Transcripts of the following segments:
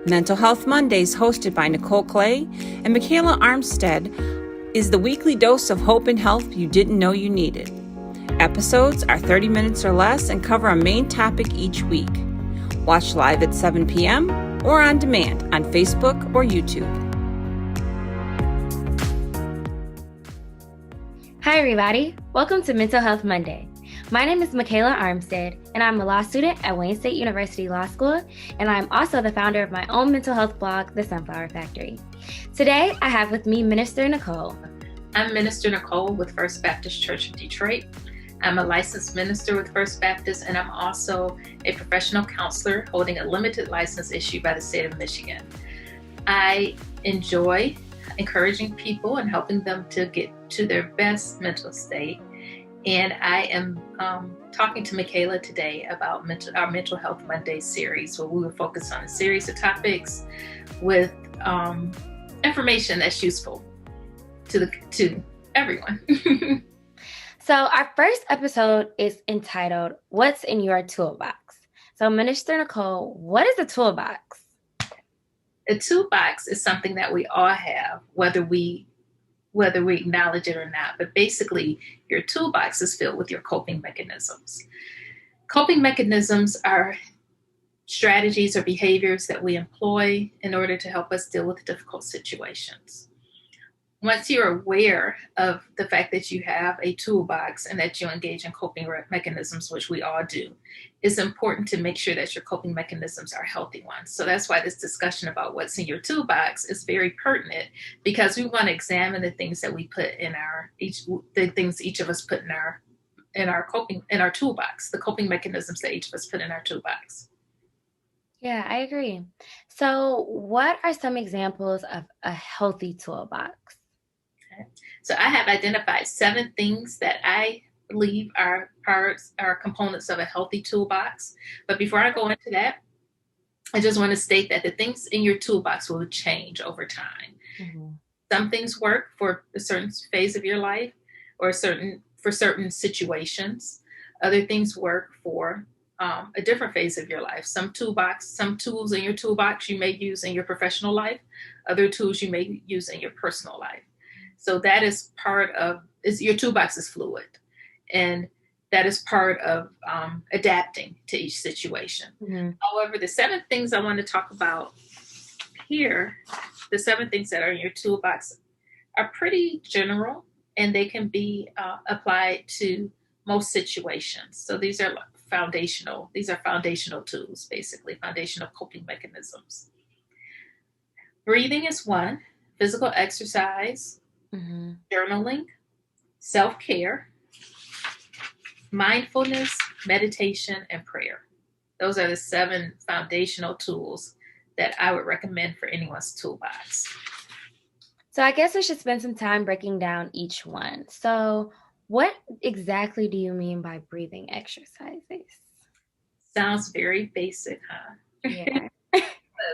Mental Health Mondays, hosted by Nicole Clay and Mikaela Armstead, is the weekly dose of hope and health you didn't know you needed. Episodes are 30 minutes or less and cover a main topic each week. Watch live at 7 p.m. or on demand on Facebook or YouTube. Hi, everybody. Welcome to Mental Health Monday. My name is Mikaela Armstead, and I'm a law student at Wayne State University Law School, and I'm also the founder of my own mental health blog, The Sunflower Factory. Today, I have with me Minister Nicole. I'm Minister Nicole with First Baptist Church of Detroit. I'm a licensed minister with First Baptist, and I'm also a professional counselor holding a limited license issued by the state of Michigan. I enjoy encouraging people and helping them to get to their best mental state. And I am talking to Mikaela today about our Mental Health Monday series, where we will focus on a series of topics with information that's useful to everyone. So our first episode is entitled, What's in Your Toolbox? So Minister Nicole, what is a toolbox? A toolbox is something that we all have, whether we acknowledge it or not. But basically, your toolbox is filled with your coping mechanisms. Coping mechanisms are strategies or behaviors that we employ in order to help us deal with difficult situations. Once you're aware of the fact that you have a toolbox and that you engage in coping mechanisms, which we all do, it's important to make sure that your coping mechanisms are healthy ones. So that's why this discussion about what's in your toolbox is very pertinent, because we want to examine the things that we put in each of us put in our toolbox, the coping mechanisms that each of us put in our toolbox. Yeah, I agree. So what are some examples of a healthy toolbox? So I have identified 7 things that I believe are components of a healthy toolbox. But before I go into that, I just want to state that the things in your toolbox will change over time. Mm-hmm. Some things work for a certain phase of your life or for certain situations. Other things work for a different phase of your life. Some tools in your toolbox you may use in your professional life. Other tools you may use in your personal life. So that is your toolbox is fluid, and that is part of adapting to each situation. Mm-hmm. However, the 7 things I want to talk about here, the 7 things that are in your toolbox are pretty general, and they can be applied to most situations. So these are foundational tools, basically, foundational coping mechanisms. Breathing is one, physical exercise, mm-hmm. journaling, self-care, mindfulness, meditation, and prayer. Those are the 7 foundational tools that I would recommend for anyone's toolbox. So I guess we should spend some time breaking down each one. So what exactly do you mean by breathing exercises? Sounds very basic, huh? Yeah.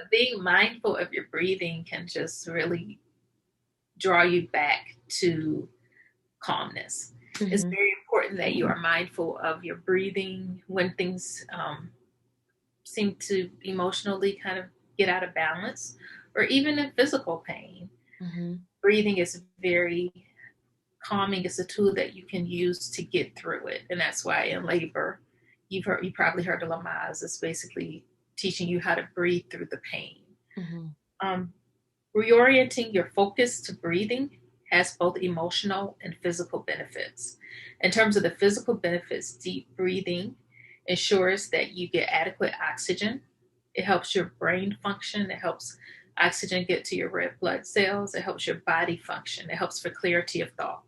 Being mindful of your breathing can just really draw you back to calmness. Mm-hmm. It's very important that you are mindful of your breathing when things seem to emotionally kind of get out of balance, or even in physical pain. Mm-hmm. Breathing is very calming. It's a tool that you can use to get through it. And that's why in labor, you probably heard of Lamaze. It's basically teaching you how to breathe through the pain. Mm-hmm. Reorienting your focus to breathing has both emotional and physical benefits. In terms of the physical benefits, deep breathing ensures that you get adequate oxygen. It helps your brain function. It helps oxygen get to your red blood cells. It helps your body function. It helps for clarity of thought.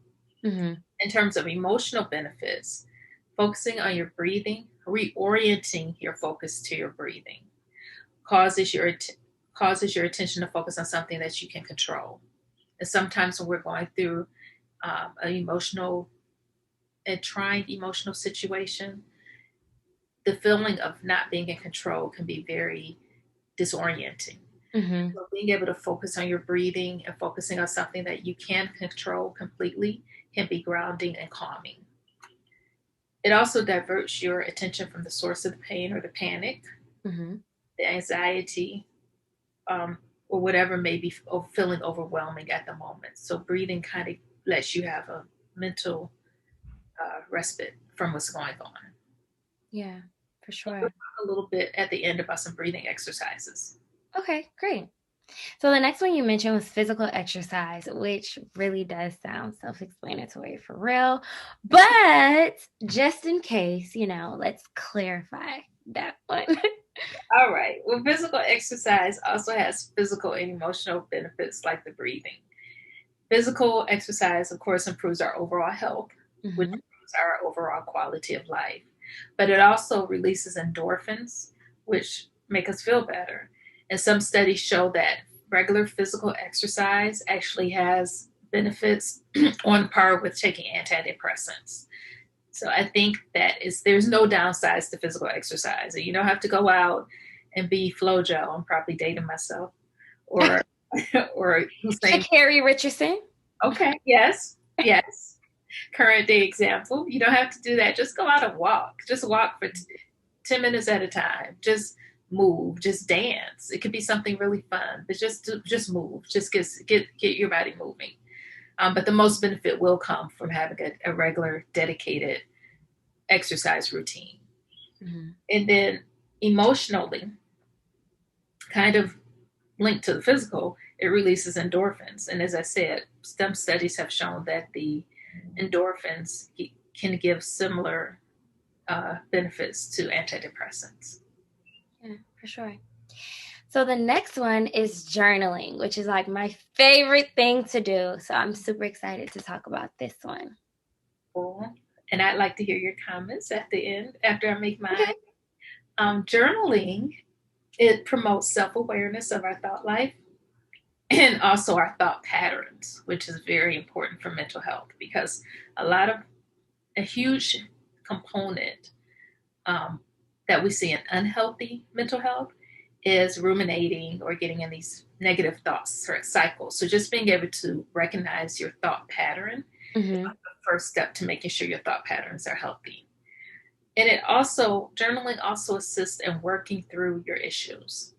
Mm-hmm. In terms of emotional benefits, focusing on your breathing, reorienting your focus to your breathing, causes your attention to focus on something that you can control. And sometimes when we're going through a trying emotional situation, the feeling of not being in control can be very disorienting. Mm-hmm. So being able to focus on your breathing and focusing on something that you can control completely can be grounding and calming. It also diverts your attention from the source of the pain or the panic, mm-hmm. the anxiety, or whatever may be feeling overwhelming at the moment. So breathing kind of lets you have a mental respite from what's going on. Yeah, for We'll sure. talk a little bit at the end about some breathing exercises. Okay, great. So the next one you mentioned was physical exercise, which really does sound self-explanatory for real. But just in case, let's clarify that one. All right. Well, physical exercise also has physical and emotional benefits like the breathing. Physical exercise, of course, improves our overall health, which Mm-hmm. improves our overall quality of life. But it also releases endorphins, which make us feel better. And some studies show that regular physical exercise actually has benefits on par with taking antidepressants. So I think there's no downsides to physical exercise. You don't have to go out and be FloJo. I'm probably dating myself, or or Usain. Carrie Richardson. Okay, yes, yes. Current day example. You don't have to do that. Just go out and walk. Just walk for 10 minutes at a time. Just move. Just dance. It could be something really fun, but just move. Just get your body moving. But the most benefit will come from having a regular, dedicated exercise routine. Mm-hmm. And then emotionally, kind of linked to the physical, it releases endorphins. And as I said, some studies have shown that the endorphins can give similar benefits to antidepressants. Yeah, for sure. So the next one is journaling, which is like my favorite thing to do. So I'm super excited to talk about this one. Cool. And I'd like to hear your comments at the end after I make mine. Okay. Journaling, it promotes self-awareness of our thought life and also our thought patterns, which is very important for mental health because a huge component that we see in unhealthy mental health is ruminating or getting in these negative thoughts or cycles. So just being able to recognize your thought pattern is Mm-hmm. like the first step to making sure your thought patterns are healthy. And journaling also assists in working through your issues.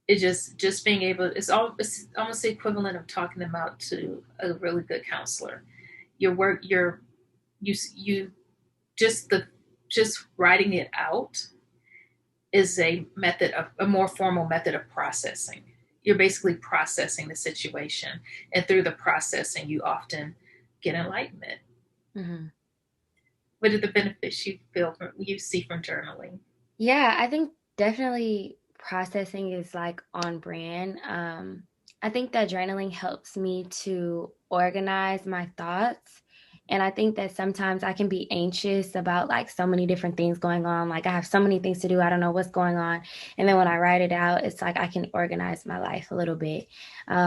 It just being able, it's almost the equivalent of talking them out to a really good counselor. You just writing it out is a more formal method of processing. You're basically processing the situation, and through the processing, you often get enlightenment. Mm-hmm. What are the benefits you see from journaling? Yeah, I think definitely processing is like on brand. I think that journaling helps me to organize my thoughts. And I think that sometimes I can be anxious about like so many different things going on. Like I have so many things to do. I don't know what's going on. And then when I write it out, it's like I can organize my life a little bit,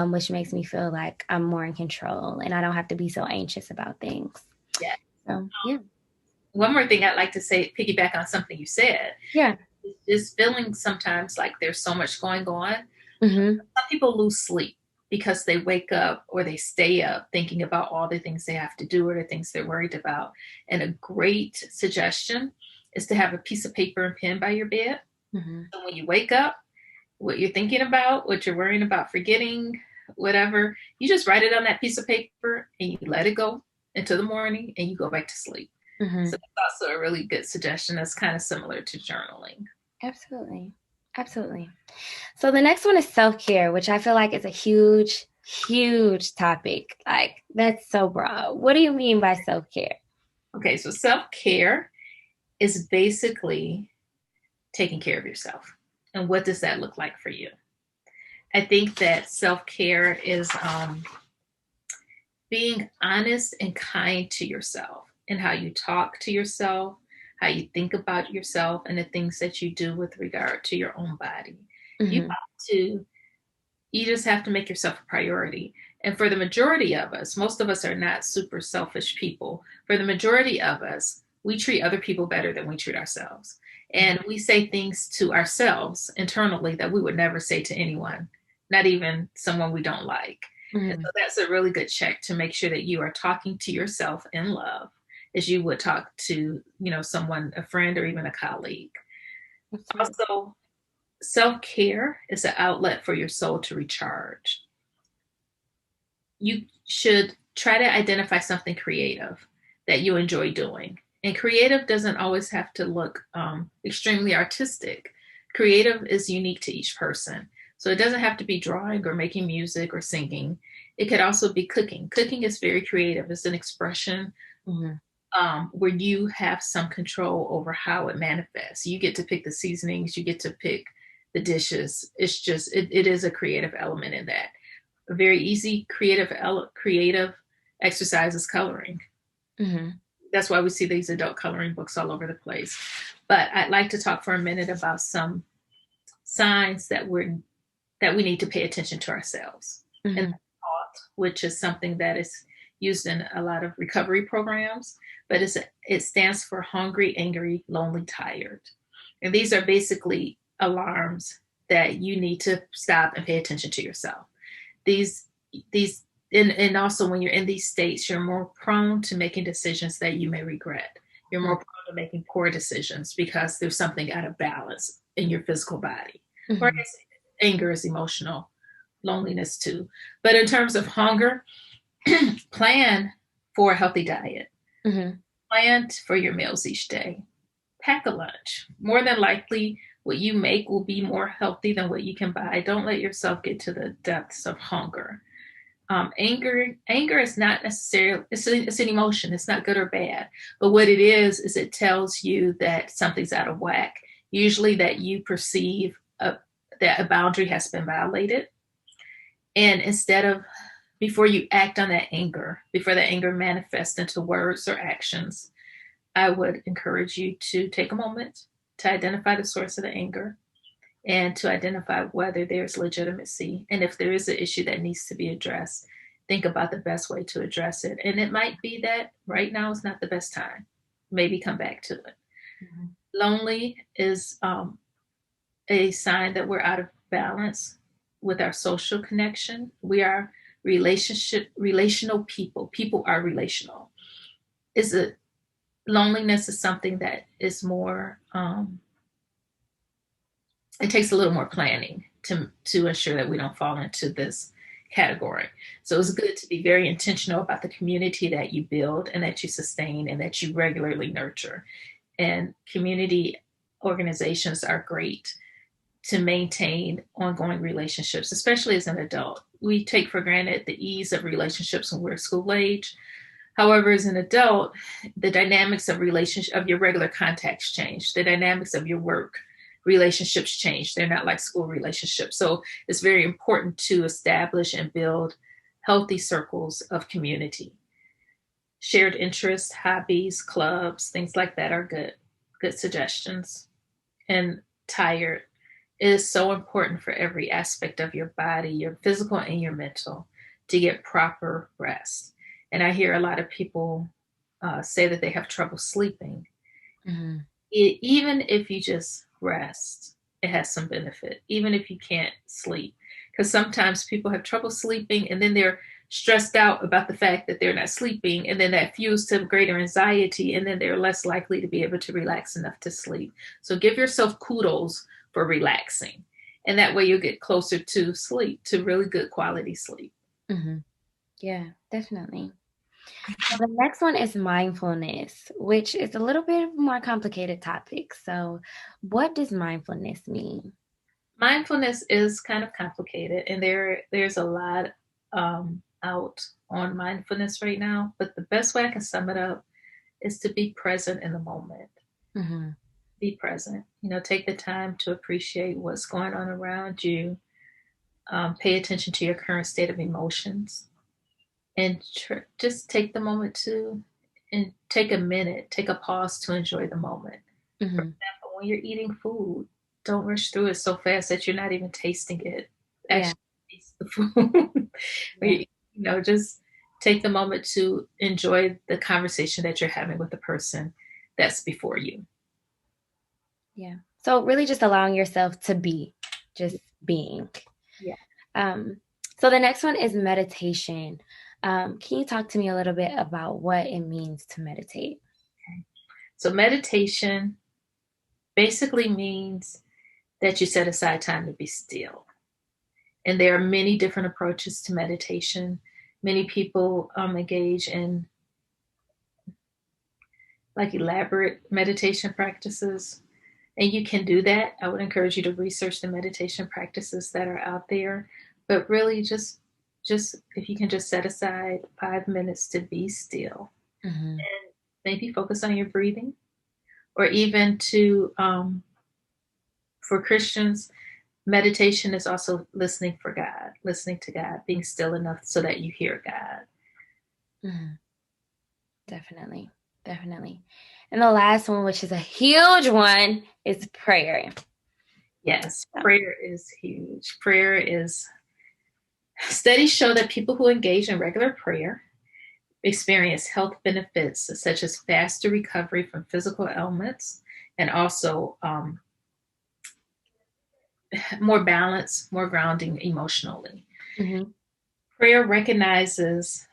which makes me feel like I'm more in control and I don't have to be so anxious about things. Yeah. So, yeah. One more thing I'd like to say, piggyback on something you said. Yeah. Is feeling sometimes like there's so much going on. Mm-hmm. Some people lose sleep because they wake up or they stay up thinking about all the things they have to do or the things they're worried about. And a great suggestion is to have a piece of paper and pen by your bed. Mm-hmm. So when you wake up, what you're thinking about, what you're worrying about forgetting, whatever, you just write it on that piece of paper and you let it go into the morning and you go back to sleep. Mm-hmm. So that's also a really good suggestion that's kind of similar to journaling. Absolutely. Absolutely. So the next one is self-care, which I feel like is a huge, huge topic. Like that's so broad. What do you mean by self-care? Okay, so self-care is basically taking care of yourself. And what does that look like for you? I think that self-care is being honest and kind to yourself and how you talk to yourself, how you think about yourself, and the things that you do with regard to your own body. Mm-hmm. You just have to make yourself a priority. And for the majority of us, most of us are not super selfish people. For the majority of us, we treat other people better than we treat ourselves. And we say things to ourselves internally that we would never say to anyone, not even someone we don't like. Mm-hmm. And so that's a really good check to make sure that you are talking to yourself in love as you would talk to, someone, a friend, or even a colleague. Also, self-care is an outlet for your soul to recharge. You should try to identify something creative that you enjoy doing. And creative doesn't always have to look extremely artistic. Creative is unique to each person. So it doesn't have to be drawing or making music or singing. It could also be cooking. Cooking is very creative. It's an expression where you have some control over how it manifests. You get to pick the seasonings, you get to pick the dishes. It's just, it is a creative element in that. A very easy creative exercise is coloring. That's why we see these adult coloring books all over the place. But I'd like to talk for a minute about some signs that we need to pay attention to ourselves. And thought, which is something that is used in a lot of recovery programs, but it stands for hungry, angry, lonely, tired. And these are basically alarms that you need to stop and pay attention to yourself. And also when you're in these states, you're more prone to making decisions that you may regret. You're more prone to making poor decisions because there's something out of balance in your physical body. Or I guess anger is emotional, loneliness too. But in terms of hunger, plan for a healthy diet. Plan for your meals each day. Pack a lunch. More than likely, what you make will be more healthy than what you can buy. Don't let yourself get to the depths of hunger. Anger is not necessarily, it's an emotion. It's not good or bad. But what it is it tells you that something's out of whack. Usually that you perceive that a boundary has been violated. And before you act on that anger, before that anger manifests into words or actions, I would encourage you to take a moment to identify the source of the anger and to identify whether there's legitimacy. And if there is an issue that needs to be addressed, think about the best way to address it. And it might be that right now is not the best time. Maybe come back to it. Lonely is a sign that we're out of balance with our social connection. We are relational people. People are relational. Loneliness is something that is more, it takes a little more planning to ensure that we don't fall into this category. So it's good to be very intentional about the community that you build and that you sustain and that you regularly nurture. And community organizations are great to maintain ongoing relationships, especially as an adult. We take for granted the ease of relationships when we're school age. However, as an adult, the dynamics of your regular contacts change. The dynamics of your work relationships change. They're not like school relationships. So it's very important to establish and build healthy circles of community. Shared interests, hobbies, clubs, things like that are good suggestions. And tired. It is so important for every aspect of your body, your physical and your mental, to get proper rest. And I hear a lot of people say that they have trouble sleeping. Even if you just rest, it has some benefit, even if you can't sleep. Because sometimes people have trouble sleeping and then they're stressed out about the fact that they're not sleeping. And then that fuels to greater anxiety. And then they're less likely to be able to relax enough to sleep. So give yourself kudos for relaxing. And that way you'll get closer to sleep, to really good quality sleep. Yeah, definitely. So the next one is mindfulness, which is a little bit more complicated topic. So what does mindfulness mean? Mindfulness is kind of complicated, and there's a lot out on mindfulness right now. But the best way I can sum it up is to be present in the moment. Be present. Take the time to appreciate what's going on around you. Pay attention to your current state of emotions. And just take the moment and take a minute, take a pause to enjoy the moment. For example, when you're eating food, don't rush through it so fast that you're not even tasting it. Actually, taste the food. Just take the moment to enjoy the conversation that you're having with the person that's before you. Yeah. So really just allowing yourself to be, just being. Yeah. So the next one is meditation. Can you talk to me a little bit about what it means to meditate? Okay. So meditation basically means that you set aside time to be still. And there are many different approaches to meditation. Many people engage in like elaborate meditation practices. And you can do that. I would encourage you to research the meditation practices that are out there. But really just if you can just set aside 5 minutes to be still and maybe focus on your breathing, or even to for Christians, meditation is also listening for God, listening to God, being still enough so that you hear God. Definitely. And the last one, which is a huge one, is prayer. Yes, prayer is huge. Studies show that people who engage in regular prayer experience health benefits such as faster recovery from physical ailments, and also more balance, more grounding emotionally. Prayer recognizes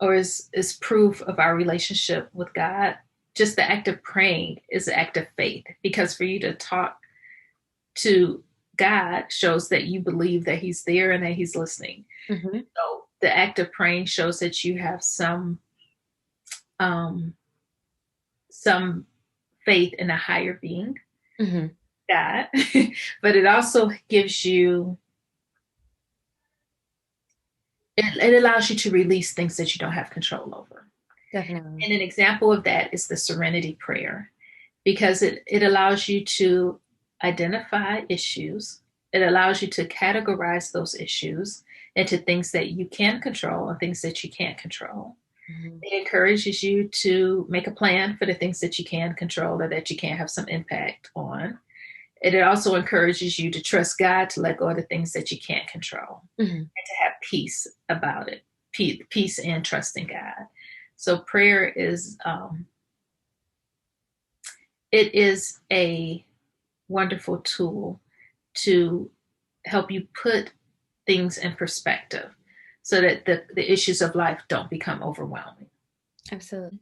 or is proof of our relationship with God. Just the act of praying is an act of faith, because for you to talk to God shows that you believe that he's there and that he's listening. So the act of praying shows that you have some faith in a higher being, God, but it also gives you, it allows you to release things that you don't have control over. Definitely. And an example of that is the serenity prayer, because it allows you to identify issues. It allows you to categorize those issues into things that you can control and things that you can't control. It encourages you to make a plan for the things that you can control or that you can have some impact on. It also encourages you to trust God, to let go of the things that you can't control, and to have peace about it, peace and trust in God. So prayer is, it is a wonderful tool to help you put things in perspective so that the issues of life don't become overwhelming. Absolutely.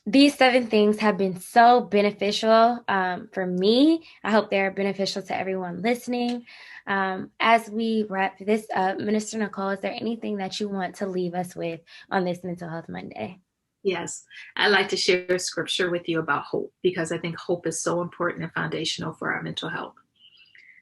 These 7 things have been so beneficial for me. I hope they're beneficial to everyone listening. As we wrap this up, Minister Nicole, is there anything that you want to leave us with on this Mental Health Monday? Yes, I'd like to share scripture with you about hope, because I think hope is so important and foundational for our mental health.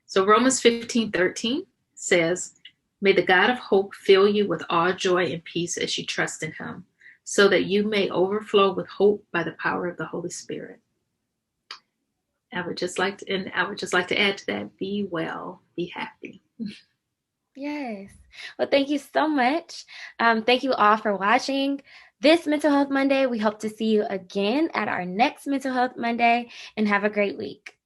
So Romans 15:13 says, "May the God of hope fill you with all joy and peace as you trust in him, so that you may overflow with hope by the power of the Holy Spirit." I would just like to add to that, be well, be happy. Yes. Well, thank you so much. Thank you all for watching this Mental Health Monday. We hope to see you again at our next Mental Health Monday, and have a great week.